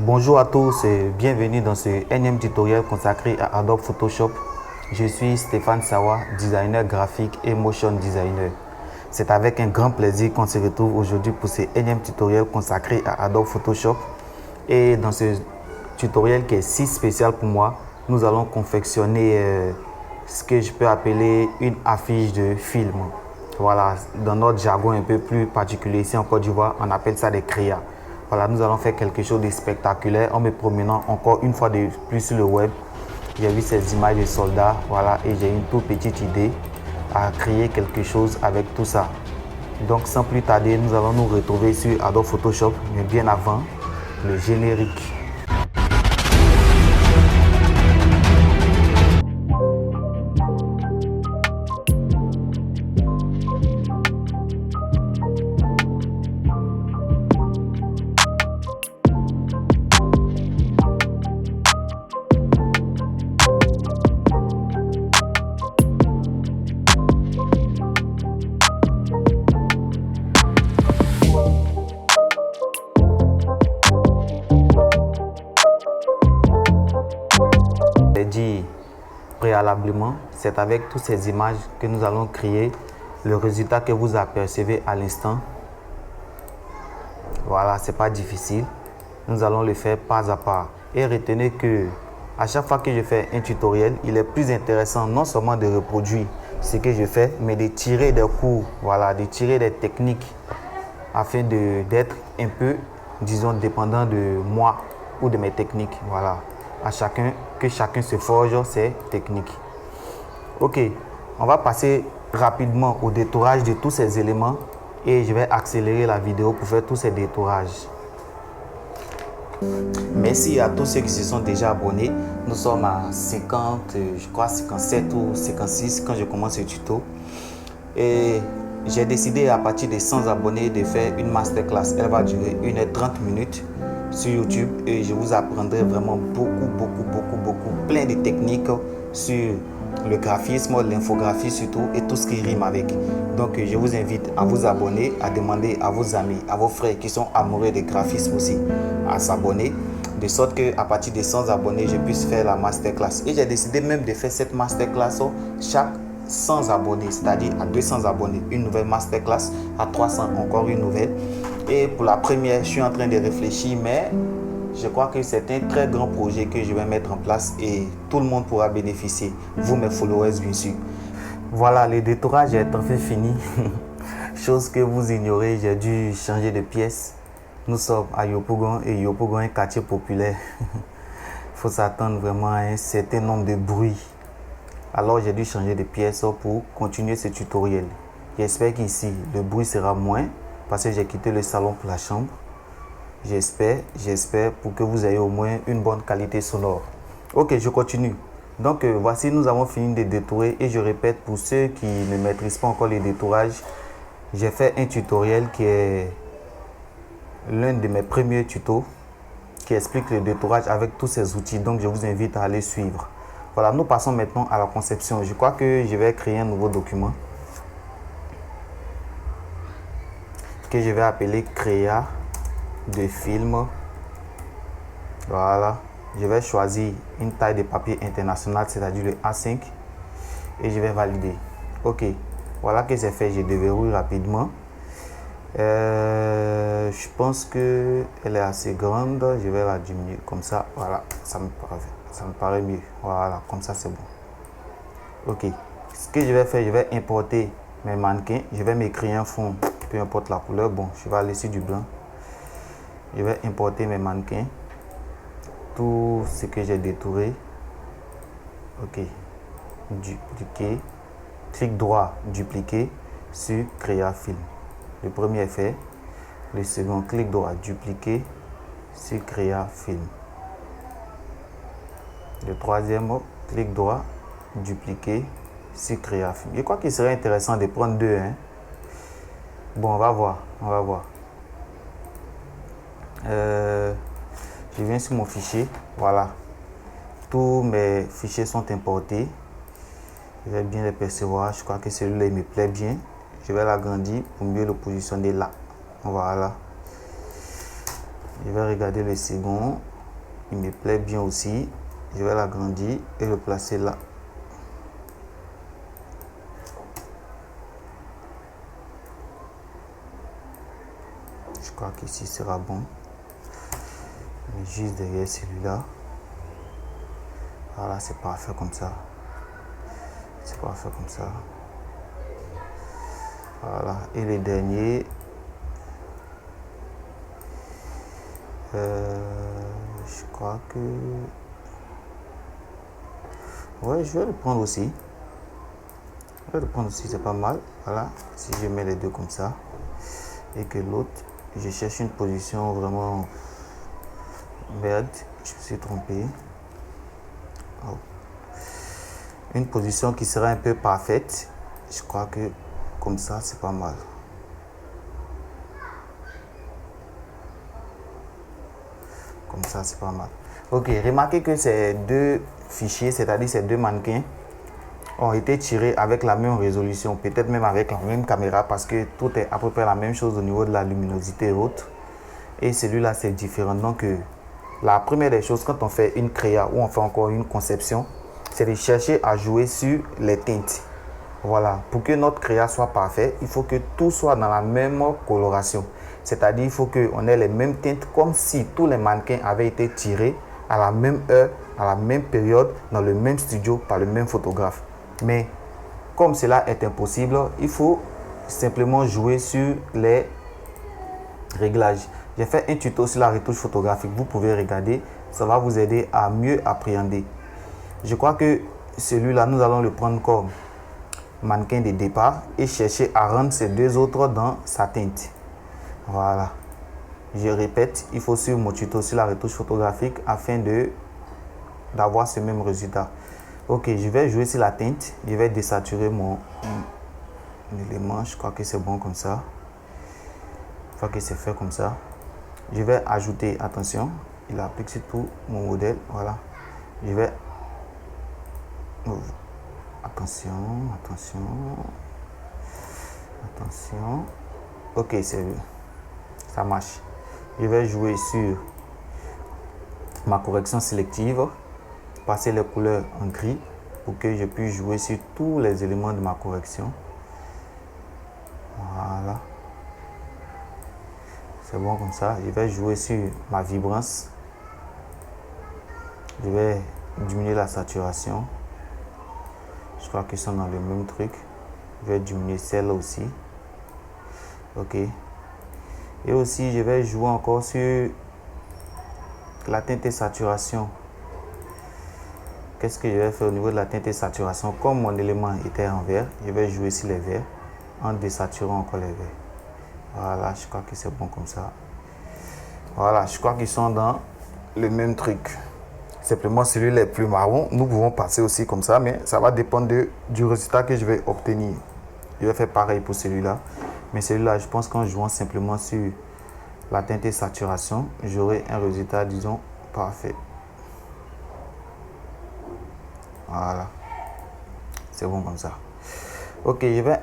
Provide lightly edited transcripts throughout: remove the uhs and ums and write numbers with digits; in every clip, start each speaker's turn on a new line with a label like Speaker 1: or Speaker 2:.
Speaker 1: Bonjour à tous et bienvenue dans ce énième tutoriel consacré à Adobe Photoshop. Je suis Stéphane Sawa, designer graphique et motion designer. C'est avec un grand plaisir qu'on se retrouve aujourd'hui pour ce énième tutoriel consacré à Adobe Photoshop. Et dans ce tutoriel qui est si spécial pour moi, nous allons confectionner ce que je peux appeler une affiche de film. Voilà, dans notre jargon un peu plus particulier ici en Côte d'Ivoire, on appelle ça des créas. Voilà, nous allons faire quelque chose de spectaculaire en me promenant encore une fois de plus sur le web. J'ai vu ces images de soldats, voilà, et j'ai une toute petite idée à créer quelque chose avec tout ça. Donc sans plus tarder, nous allons nous retrouver sur Adobe Photoshop, mais bien avant le générique. Dit préalablement, c'est avec toutes ces images que nous allons créer le résultat que vous apercevez à l'instant. Voilà, c'est pas difficile. Nous allons le faire pas à pas. Et retenez que à chaque fois que je fais un tutoriel, il est plus intéressant non seulement de reproduire ce que je fais, mais de tirer des cours, voilà, de tirer des techniques afin d'être un peu, disons, dépendant de moi ou de mes techniques. Voilà, que chacun se forge ses techniques. Ok, on va passer rapidement au détourage de tous ces éléments et je vais accélérer la vidéo pour faire tous ces détourages. Merci à tous ceux qui se sont déjà abonnés. Nous sommes à 50, je crois 57 ou 56 quand je commence ce tuto. Et j'ai décidé à partir de 100 abonnés de faire une masterclass. Elle va durer 1h30 minutes sur YouTube et je vous apprendrai vraiment beaucoup, plein de techniques sur le graphisme, l'infographie surtout et tout ce qui rime avec. Donc je vous invite à vous abonner, à demander à vos amis, à vos frères qui sont amoureux de graphisme aussi à s'abonner, de sorte qu'à partir de 100 abonnés, je puisse faire la masterclass. Et j'ai décidé même de faire cette masterclass chaque 100 abonnés, c'est-à-dire à 200 abonnés, une nouvelle masterclass, à 300 encore une nouvelle. Et pour la première, je suis en train de réfléchir, mais je crois que c'est un très grand projet que je vais mettre en place et tout le monde pourra bénéficier, vous mes followers bien sûr. Voilà, le détourage est enfin fini. Chose que vous ignorez, j'ai dû changer de pièce. Nous sommes à Yopougon et Yopougon est un quartier populaire. Il faut s'attendre vraiment à un certain nombre de bruits. Alors j'ai dû changer de pièce pour continuer ce tutoriel. J'espère qu'ici le bruit sera moins parce que j'ai quitté le salon pour la chambre. J'espère pour que vous ayez au moins une bonne qualité sonore. Ok, je continue. Donc voici, nous avons fini de détourer et je répète pour ceux qui ne maîtrisent pas encore les détourages, j'ai fait un tutoriel qui est l'un de mes premiers tutos qui explique le détourage avec tous ces outils. Donc je vous invite à aller suivre. Voilà, nous passons maintenant à la conception. Je crois que je vais créer un nouveau document que je vais appeler créa de film. Voilà, je vais choisir une taille de papier international, c'est-à-dire le A5 et je vais valider. Ok, voilà que c'est fait. Je déverrouille rapidement. Je pense que elle est assez grande. Je vais la diminuer comme ça. Voilà, ça me paraît mieux. Voilà, comme ça c'est bon. Ok, ce que je vais faire, je vais importer mes mannequins. Je vais m'écrire un fond, peu importe la couleur. Bon, je vais laisser du blanc. Je vais importer mes mannequins, tout ce que j'ai détouré. Ok, dupliquer, clic droit, dupliquer sur créa film. Le premier est fait. Le second, clic droit, dupliquer sur créa film. Le troisième, clic droit, dupliquer sur créa film. Je crois qu'il serait intéressant de prendre deux. Bon, on va voir. Je viens sur mon fichier. Voilà. Tous mes fichiers sont importés. Je vais bien les percevoir. Je crois que celui-là il me plaît bien. Je vais l'agrandir pour mieux le positionner là. Voilà. Je vais regarder le second. il me plaît bien aussi. Je vais l'agrandir et le placer là. Je crois qu'ici sera bon. Mais juste derrière celui-là. Voilà, c'est parfait comme ça. C'est parfait comme ça. Voilà. Et le dernier. Je crois que... Ouais, je vais le prendre aussi. Je vais le prendre aussi, c'est pas mal. Voilà. Si je mets les deux comme ça. Et que l'autre, je cherche une position vraiment... Merde, je me suis trompé. Oh. Une position qui sera un peu parfaite. Je crois que comme ça, c'est pas mal. Comme ça, c'est pas mal. Ok, remarquez que ces deux fichiers, c'est-à-dire ces deux mannequins, ont été tirés avec la même résolution, peut-être même avec la même caméra, parce que tout est à peu près la même chose au niveau de la luminosité et autres. Et celui-là, c'est différent. Donc, la première des choses, quand on fait une créa ou on fait encore une conception, c'est de chercher à jouer sur les teintes. Voilà, pour que notre créa soit parfait, il faut que tout soit dans la même coloration. C'est-à-dire, il faut qu'on ait les mêmes teintes comme si tous les mannequins avaient été tirés à la même heure, à la même période, dans le même studio, par le même photographe. Mais comme cela est impossible, il faut simplement jouer sur les réglages. J'ai fait un tuto sur la retouche photographique, vous pouvez regarder, ça va vous aider à mieux appréhender. Je crois que celui-là, nous allons le prendre comme mannequin de départ et chercher à rendre ces deux autres dans sa teinte. Voilà. Je répète, il faut suivre mon tuto sur la retouche photographique afin d'avoir ce même résultat. Ok, je vais jouer sur la teinte. Je vais désaturer mon élément. Je crois que c'est bon comme ça. Je crois que c'est fait comme ça. Je vais ajouter, attention, il applique sur tout mon modèle. Voilà. Je vais... Attention, attention. Attention. Ok, c'est bon. Ça marche. Je vais jouer sur ma correction sélective. Passer les couleurs en gris pour que je puisse jouer sur tous les éléments de ma correction. Voilà. C'est bon comme ça. Je vais jouer sur ma vibrance. Je vais diminuer la saturation. Je crois qu'ils sont dans le même truc. Je vais diminuer celle-là aussi. Ok. Et aussi, je vais jouer encore sur la teinte et saturation. Qu'est-ce que je vais faire au niveau de la teinte et saturation? Comme mon élément était en vert, je vais jouer sur les verts en désaturant encore les verts. Voilà, je crois que c'est bon comme ça. Voilà, je crois qu'ils sont dans le même truc. Simplement, celui-là est plus marron. Nous pouvons passer aussi comme ça, mais ça va dépendre du résultat que je vais obtenir. Je vais faire pareil pour celui-là. Mais celui-là, je pense qu'en jouant simplement sur la teinte et saturation, j'aurai un résultat, disons, parfait. Voilà. C'est bon comme ça. Ok, je vais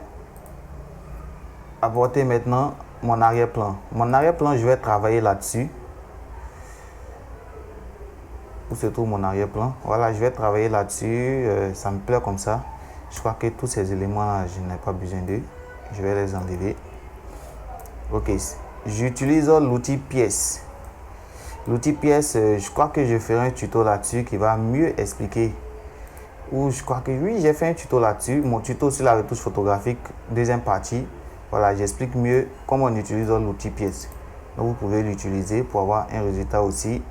Speaker 1: apporter maintenant mon arrière-plan. Mon arrière-plan, je vais travailler là-dessus. Où se trouve mon arrière-plan? Voilà, je vais travailler là-dessus. Ça me plaît comme ça. Je crois que tous ces éléments, je n'ai pas besoin d'eux. Je vais les enlever. Ok, j'utilise l'outil pièce. L'outil pièce, je crois que je ferai un tuto là-dessus qui va mieux expliquer. Ou je crois que oui, j'ai fait un tuto là-dessus. Mon tuto sur la retouche photographique, deuxième partie. Voilà, j'explique mieux comment on utilise l'outil pièce. Donc vous pouvez l'utiliser pour avoir un résultat aussi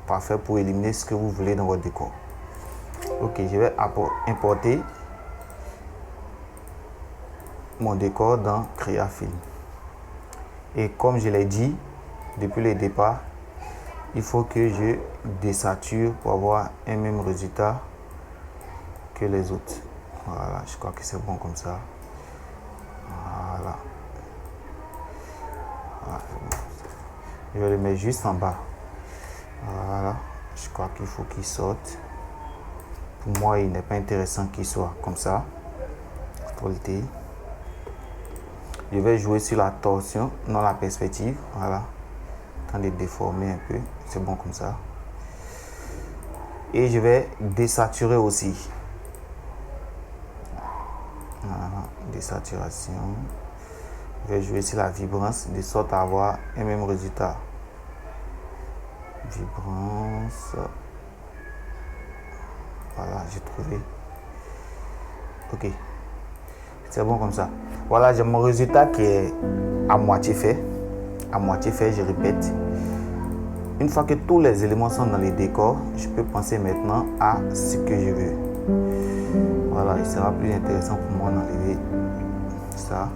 Speaker 1: parfait pour éliminer ce que vous voulez dans votre décor. Ok, je vais importer mon décor dans Creafilm. Et comme je l'ai dit depuis le départ, il faut que je désature pour avoir un même résultat que les autres. Voilà, je crois que c'est bon comme ça. Voilà. Voilà, je vais le mettre juste en bas. Voilà, je crois qu'il faut qu'il sorte. Pour moi, il n'est pas intéressant qu'il soit comme ça. Volté. Je vais jouer sur la torsion, non la perspective. Voilà. En train de déformer un peu. C'est bon comme ça. Et je vais désaturer aussi. Voilà, désaturation. Je vais jouer sur la vibrance de sorte à avoir un même résultat. Vibrance. Voilà, j'ai trouvé. Ok. C'est bon comme ça. Voilà, j'ai mon résultat qui est à moitié fait. À moitié fait, je répète. Une fois que tous les éléments sont dans les décors, je peux penser maintenant à ce que je veux. Voilà, il sera plus intéressant pour moi d'enlever ça.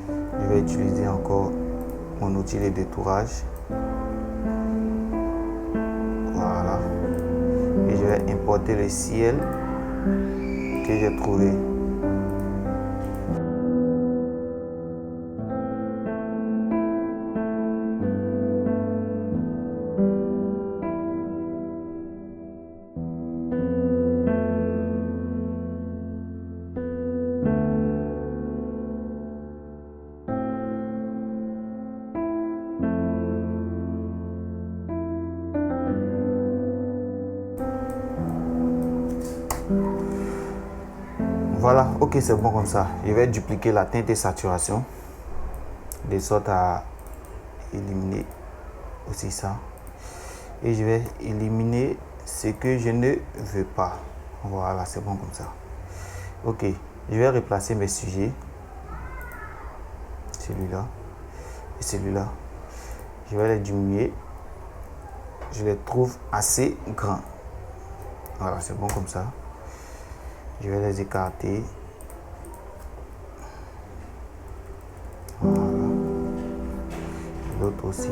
Speaker 1: Je vais utiliser encore mon outil de détourage. Voilà. Et je vais importer le ciel que j'ai trouvé. Voilà, ok, c'est bon comme ça. Je vais dupliquer la teinte et saturation de sorte à éliminer aussi ça. Et je vais éliminer ce que je ne veux pas. Voilà, c'est bon comme ça. Ok, je vais replacer mes sujets. Celui-là et celui-là. Je vais les diminuer. Je les trouve assez grands. Voilà, c'est bon comme ça. Je vais les écarter. Voilà. L'autre aussi.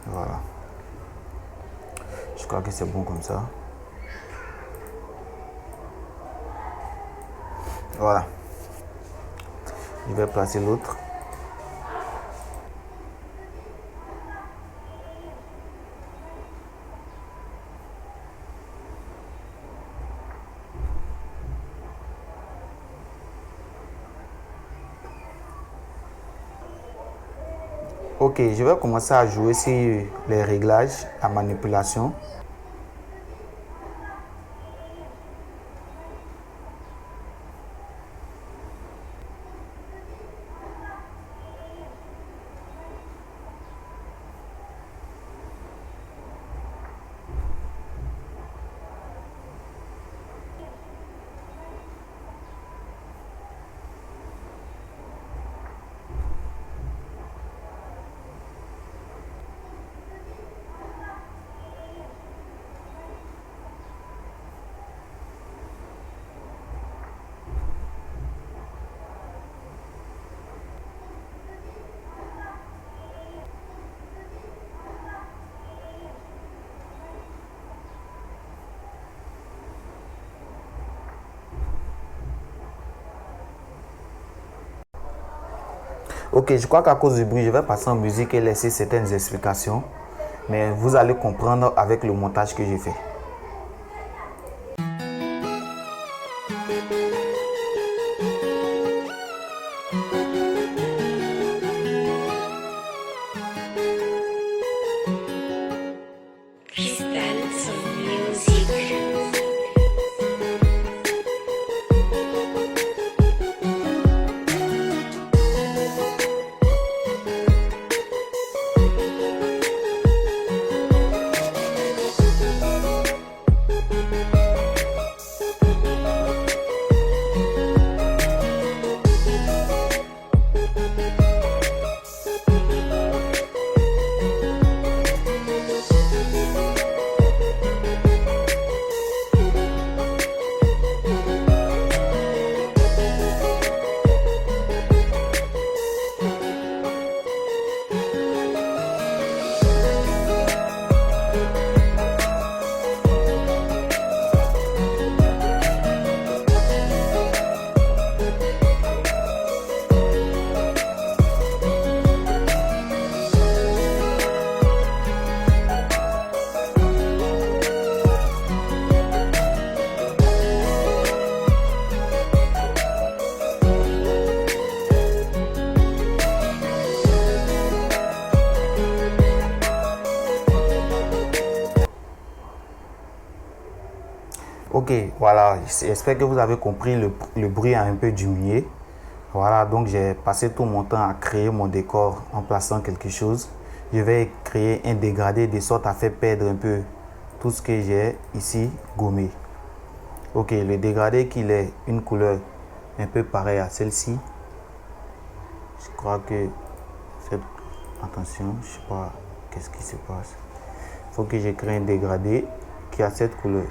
Speaker 1: Voilà. Je crois que c'est bon comme ça. Voilà. Je vais placer l'autre. Ok, je vais commencer à jouer sur les réglages, la manipulation. Ok, je crois qu'à cause du bruit, je vais passer en musique et laisser certaines explications. Mais vous allez comprendre avec le montage que j'ai fait. Ok, voilà, j'espère que vous avez compris, le bruit a un peu diminué. Voilà, donc j'ai passé tout mon temps à créer mon décor en plaçant quelque chose. Je vais créer un dégradé de sorte à faire perdre un peu tout ce que j'ai ici gommé. Ok, le dégradé qu'il ait une couleur un peu pareille à celle-ci. Je crois que cette... Attention, je sais pas qu'est-ce qui se passe. Il faut que je crée un dégradé qui a cette couleur.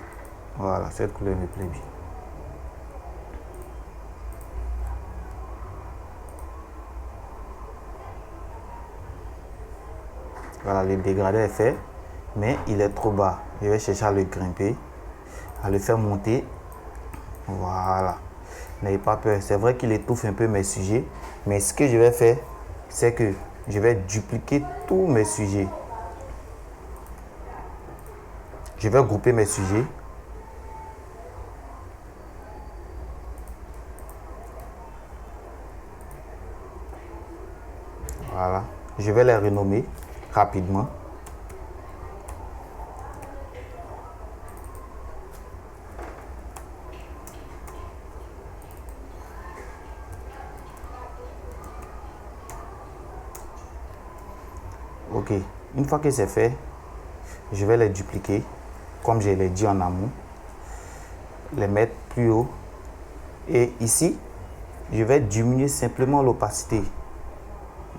Speaker 1: Voilà, cette couleur me plaît bien. Voilà, le dégradé est fait, mais il est trop bas. Je vais chercher à le grimper, à le faire monter. Voilà. N'ayez pas peur. C'est vrai qu'il étouffe un peu mes sujets, mais ce que je vais faire, c'est que je vais dupliquer tous mes sujets. Je vais grouper mes sujets. Voilà. Je vais les renommer rapidement. Ok. Une fois que c'est fait, je vais les dupliquer, comme je l'ai dit en amont. Les mettre plus haut. Et ici, je vais diminuer simplement l'opacité.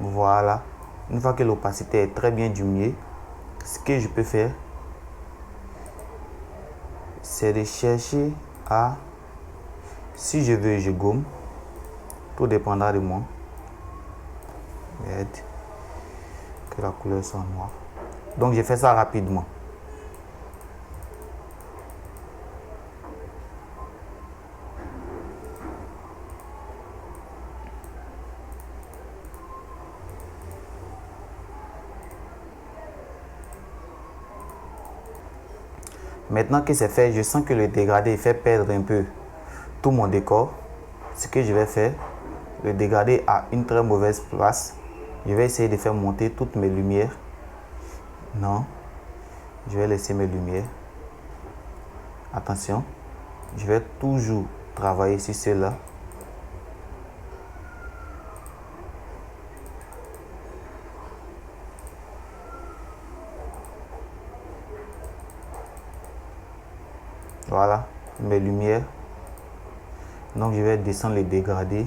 Speaker 1: Voilà. Une fois que l'opacité est très bien diminuée, ce que je peux faire, c'est de chercher à... Si je veux, je gomme. Tout dépendra de moi. Que la couleur soit noire. Donc, je fais ça rapidement. Maintenant que c'est fait, je sens que le dégradé fait perdre un peu tout mon décor. Ce que je vais faire, le dégradé a une très mauvaise place. Je vais essayer de faire monter toutes mes lumières. Non, je vais laisser mes lumières. Attention, je vais toujours travailler sur celle-là. Voilà, mes lumières. Donc je vais descendre les dégradés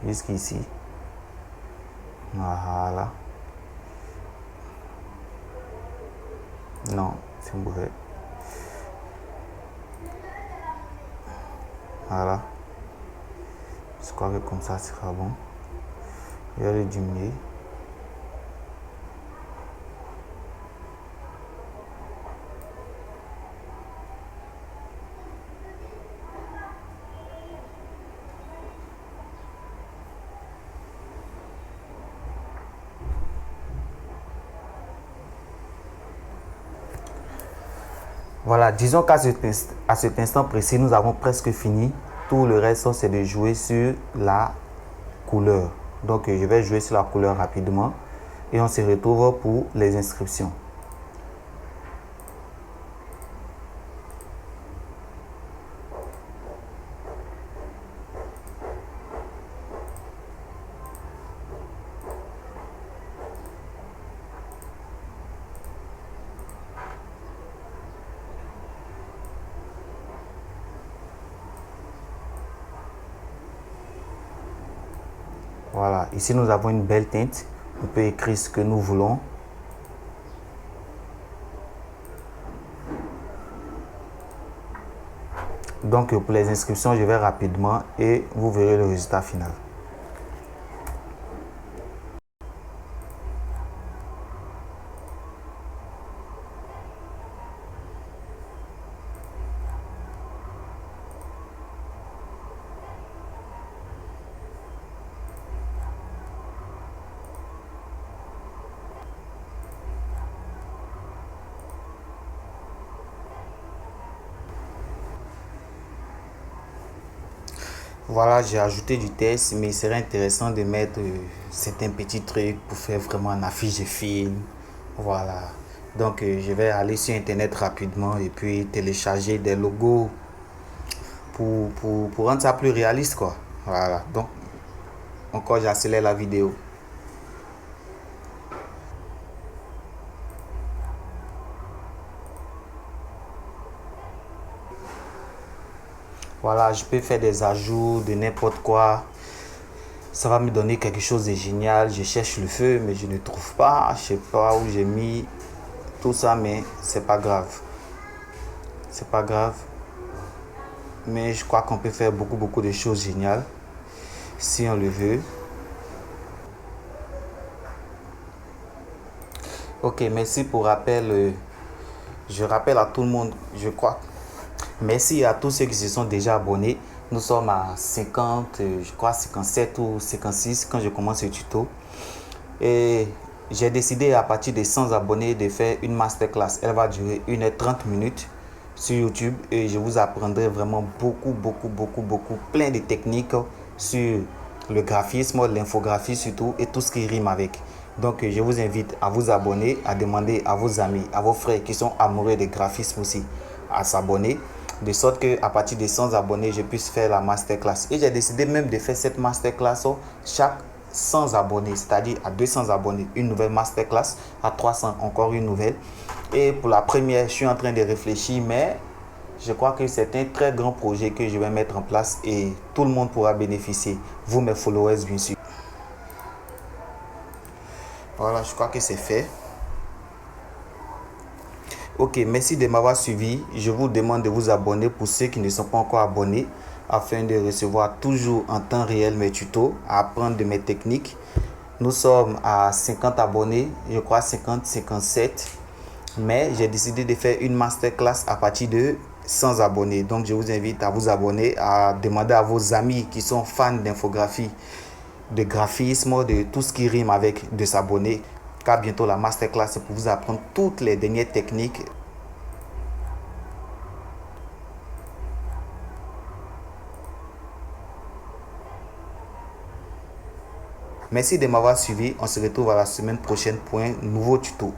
Speaker 1: jusqu'ici. Voilà. Non, c'est mauvais. Voilà. Je crois que comme ça sera bon. Je vais le diminuer. Voilà, disons qu'à cet instant précis, nous avons presque fini. Tout le reste, c'est de jouer sur la couleur. Donc, je vais jouer sur la couleur rapidement et on se retrouve pour les inscriptions. Voilà, ici nous avons une belle teinte. On peut écrire ce que nous voulons. Donc pour les inscriptions, je vais rapidement et vous verrez le résultat final. Voilà, j'ai ajouté du texte, mais il serait intéressant de mettre certains petits trucs pour faire vraiment une affiche de film. Voilà. Donc, je vais aller sur Internet rapidement et puis télécharger des logos pour rendre ça plus réaliste, quoi. Voilà, donc encore j'accélère la vidéo. Voilà, je peux faire des ajouts de n'importe quoi. Ça va me donner quelque chose de génial. Je cherche le feu, mais je ne trouve pas. Je sais pas où j'ai mis tout ça, mais c'est pas grave. C'est pas grave. Mais je crois qu'on peut faire beaucoup de choses géniales si on le veut. Ok, merci pour rappel. Je rappelle à tout le monde, je crois. Merci à tous ceux qui se sont déjà abonnés. Nous sommes à 50, je crois 57 ou 56 quand je commence le tuto. Et j'ai décidé à partir de 100 abonnés de faire une masterclass. Elle va durer 1h30 minutes sur YouTube et je vous apprendrai vraiment beaucoup, plein de techniques sur le graphisme, l'infographie surtout et tout ce qui rime avec. Donc je vous invite à vous abonner, à demander à vos amis, à vos frères qui sont amoureux de graphisme aussi à s'abonner, de sorte qu'à partir de 100 abonnés, je puisse faire la masterclass. Et j'ai décidé même de faire cette masterclass chaque 100 abonnés, c'est-à-dire à 200 abonnés, une nouvelle masterclass, à 300 encore une nouvelle. Et pour la première, je suis en train de réfléchir, mais je crois que c'est un très grand projet que je vais mettre en place et tout le monde pourra bénéficier, vous mes followers bien sûr. Voilà, je crois que c'est fait. Ok, merci de m'avoir suivi. Je vous demande de vous abonner pour ceux qui ne sont pas encore abonnés afin de recevoir toujours en temps réel mes tutos, à apprendre de mes techniques. Nous sommes à 50 abonnés, je crois 50, 57. Mais j'ai décidé de faire une masterclass à partir de 100 abonnés. Donc je vous invite à vous abonner, à demander à vos amis qui sont fans d'infographie, de graphisme, de tout ce qui rime avec, de s'abonner. Car bientôt la masterclass pour vous apprendre toutes les dernières techniques. Merci de m'avoir suivi. On se retrouve à la semaine prochaine pour un nouveau tuto.